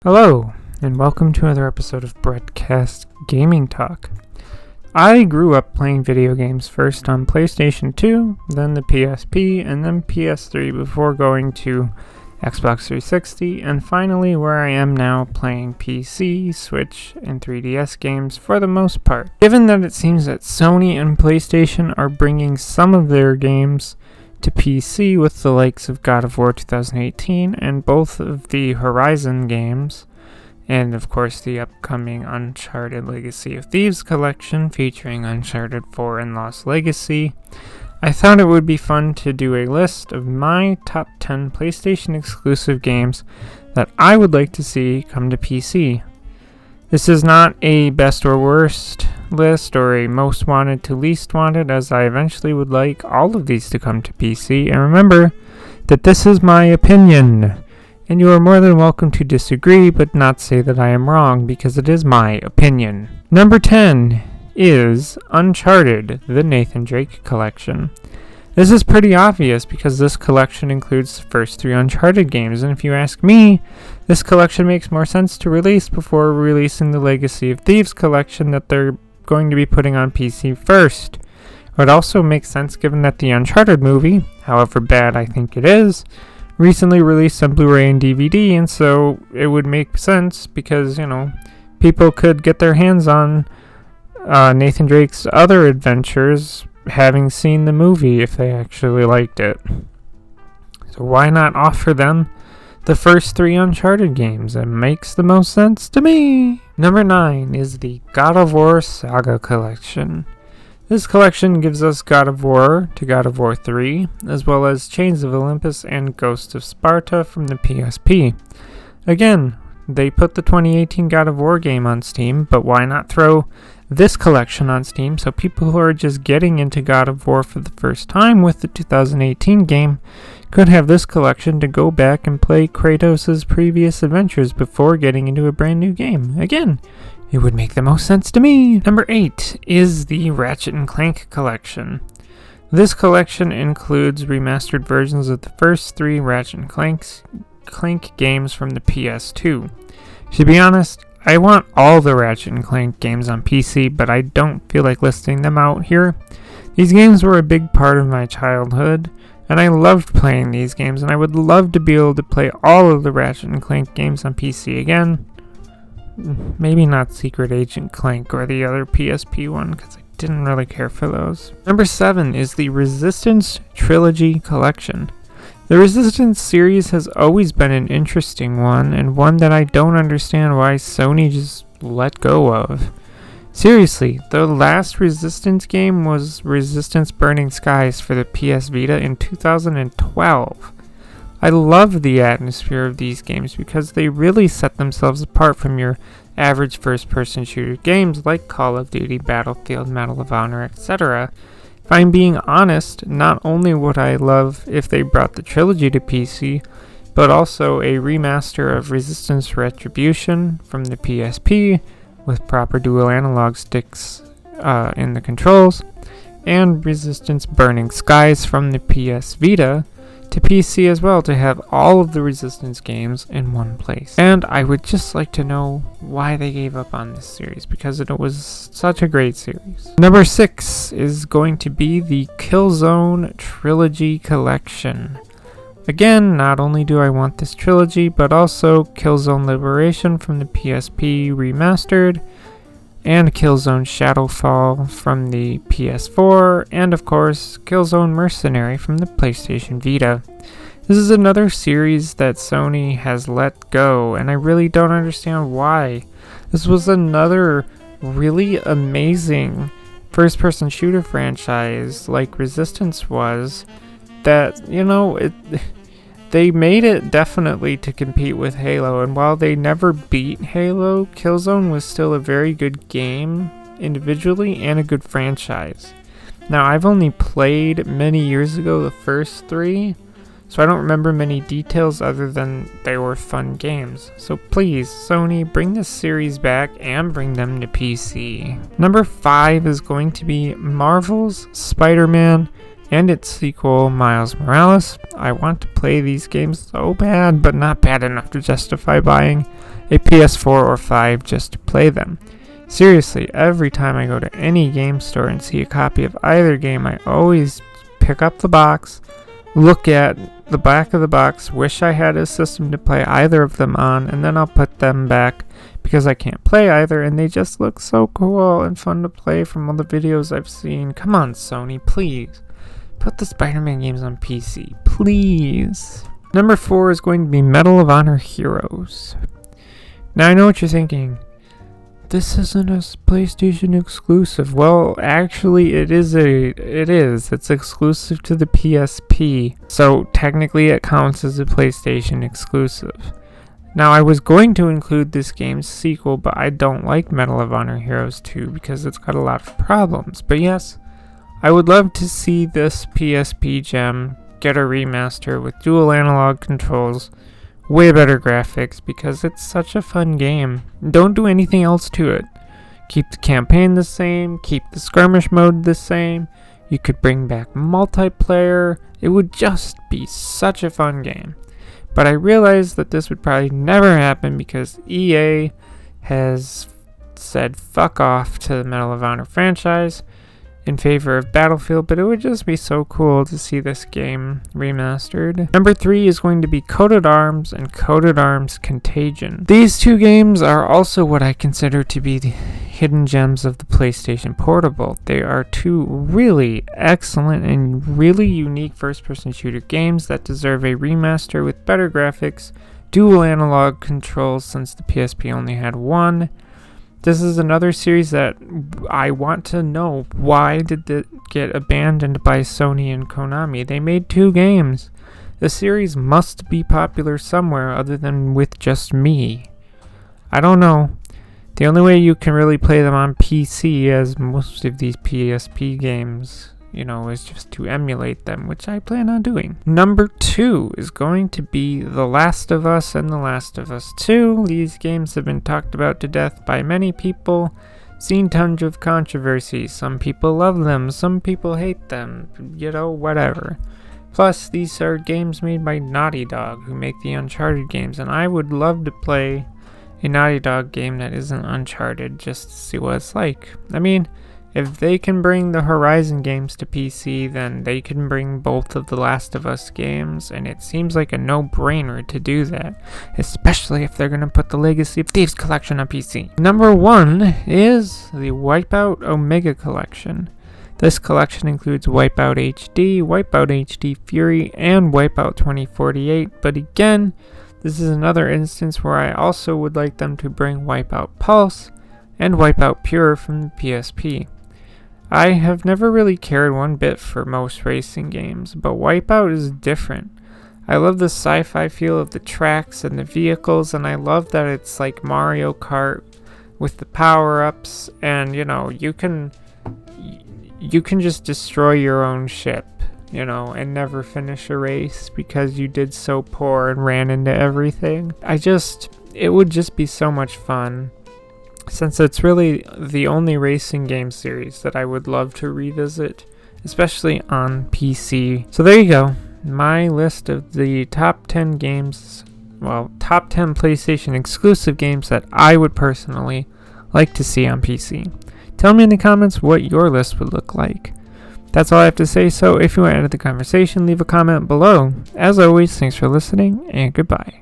Hello, and welcome to another episode of Broadcast Gaming Talk. I grew up playing video games first on PlayStation 2, then the PSP, and then PS3 before going to Xbox 360, and finally where I am now playing PC, Switch, and 3DS games for the most part. Given that it seems that Sony and PlayStation are bringing some of their games to PC with the likes of God of War 2018 and both of the Horizon games, and of course the upcoming Uncharted Legacy of Thieves collection featuring Uncharted 4 and Lost Legacy, I thought it would be fun to do a list of my top 10 PlayStation exclusive games that I would like to see come to PC. This is not a best or worst list or a most wanted to least wanted, as I eventually would like all of these to come to PC. And remember that this is my opinion, and you are more than welcome to disagree but not say that I am wrong, because it is my opinion. Number 10 is Uncharted, the Nathan Drake collection. This is pretty obvious because this collection includes the first 3 Uncharted games, and if you ask me, this collection makes more sense to release before releasing the Legacy of Thieves collection that they're going to be putting on PC first. It would also make sense given that the Uncharted movie, however bad I think it is, recently released on Blu-ray and DVD, and so it would make sense because, people could get their hands on Nathan Drake's other adventures having seen the movie if they actually liked it. So why not offer them the first 3 Uncharted games? It makes the most sense to me. Number 9 is the God of War Saga collection. This collection gives us God of War to God of War 3, as well as Chains of Olympus and Ghost of Sparta from the PSP. Again, they put the 2018 God of War game on Steam, but why not throw this collection on Steam so people who are just getting into God of War for the first time with the 2018 game could have this collection to go back and play Kratos' previous adventures before getting into a brand new game. Again, it would make the most sense to me. Number 8 is the Ratchet and Clank collection. This collection includes remastered versions of the first 3 Ratchet and Clank games from the PS2. To be honest, I want all the Ratchet and Clank games on PC, but I don't feel like listing them out here. These games were a big part of my childhood, and I loved playing these games, and I would love to be able to play all of the Ratchet and Clank games on PC again. Maybe not Secret Agent Clank or the other PSP one, because I didn't really care for those. Number 7 is the Resistance Trilogy collection. The Resistance series has always been an interesting one, and one that I don't understand why Sony just let go of. Seriously, the last Resistance game was Resistance Burning Skies for the PS Vita in 2012. I love the atmosphere of these games because they really set themselves apart from your average first-person shooter games like Call of Duty, Battlefield, Medal of Honor, etc. If I'm being honest, not only would I love if they brought the trilogy to PC, but also a remaster of Resistance Retribution from the PSP with proper dual analog sticks in the controls, and Resistance Burning Skies from the PS Vita to PC as well, to have all of the Resistance games in one place. And I would just like to know why they gave up on this series, because it was such a great series. Number 6 is going to be the Killzone Trilogy collection. Again, not only do I want this trilogy, but also Killzone Liberation from the PSP remastered, and Killzone Shadowfall from the PS4, and of course, Killzone Mercenary from the PlayStation Vita. This is another series that Sony has let go, and I really don't understand why. This was another really amazing first-person shooter franchise like Resistance was, that, they made it definitely to compete with Halo, and while they never beat Halo, Killzone was still a very good game individually and a good franchise. Now, I've only played many years ago the first 3, so I don't remember many details other than they were fun games. So please, Sony, bring this series back and bring them to PC. Number 5 is going to be Marvel's Spider-Man and its sequel, Miles Morales. I want to play these games so bad, but not bad enough to justify buying a PS4 or 5 just to play them. Seriously, every time I go to any game store and see a copy of either game, I always pick up the box, look at the back of the box, wish I had a system to play either of them on, and then I'll put them back because I can't play either, and they just look so cool and fun to play from all the videos I've seen. Come on, Sony, please. Put the SpiderMan games on PC, please. Number 4 is going to be Medal of Honor Heroes. Now I know what you're thinking. This isn't a PlayStation exclusive. Well, actually it is. It's exclusive to the PSP. So technically it counts as a PlayStation exclusive. Now I was going to include this game's sequel, but I don't like Medal of Honor Heroes 2 because it's got a lot of problems. But yes, I would love to see this PSP gem get a remaster with dual analog controls, way better graphics, because it's such a fun game. Don't do anything else to it. Keep the campaign the same, keep the skirmish mode the same. You could bring back multiplayer. It would just be such a fun game. But I realized that this would probably never happen because EA has said fuck off to the Medal of Honor franchise in favor of Battlefield, but it would just be so cool to see this game remastered. Number 3 is going to be Coded Arms and Coded Arms Contagion. These two games are also what I consider to be the hidden gems of the PlayStation Portable. They are two really excellent and really unique first-person shooter games that deserve a remaster with better graphics, dual analog controls since the PSP only had one. This is another series that I want to know, why did it get abandoned by Sony and Konami? They made 2 games. The series must be popular somewhere other than with just me. I don't know. The only way you can really play them on PC, as most of these PSP games, is just to emulate them, which I plan on doing. Number 2 is going to be The Last of Us and The Last of Us 2. These games have been talked about to death by many people, seen tons of controversy. Some people love them, some people hate them, whatever. Plus, these are games made by Naughty Dog, who make the Uncharted games, and I would love to play a Naughty Dog game that isn't Uncharted just to see what it's like. I mean, if they can bring the Horizon games to PC, then they can bring both of the Last of Us games, and it seems like a no-brainer to do that, especially if they're going to put the Legacy of Thieves collection on PC. Number 1 is the Wipeout Omega collection. This collection includes Wipeout HD, Wipeout HD Fury, and Wipeout 2048, but again, this is another instance where I also would like them to bring Wipeout Pulse and Wipeout Pure from the PSP. I have never really cared one bit for most racing games, but Wipeout is different. I love the sci-fi feel of the tracks and the vehicles, and I love that it's like Mario Kart with the power-ups, and you can just destroy your own ship, and never finish a race because you did so poor and ran into everything. It would just be so much fun, since it's really the only racing game series that I would love to revisit, especially on PC. So there you go, my list of the top 10 games, top 10 PlayStation exclusive games that I would personally like to see on PC. Tell me in the comments what your list would look like. That's all I have to say, so if you want to enter the conversation, leave a comment below. As always, thanks for listening, and goodbye.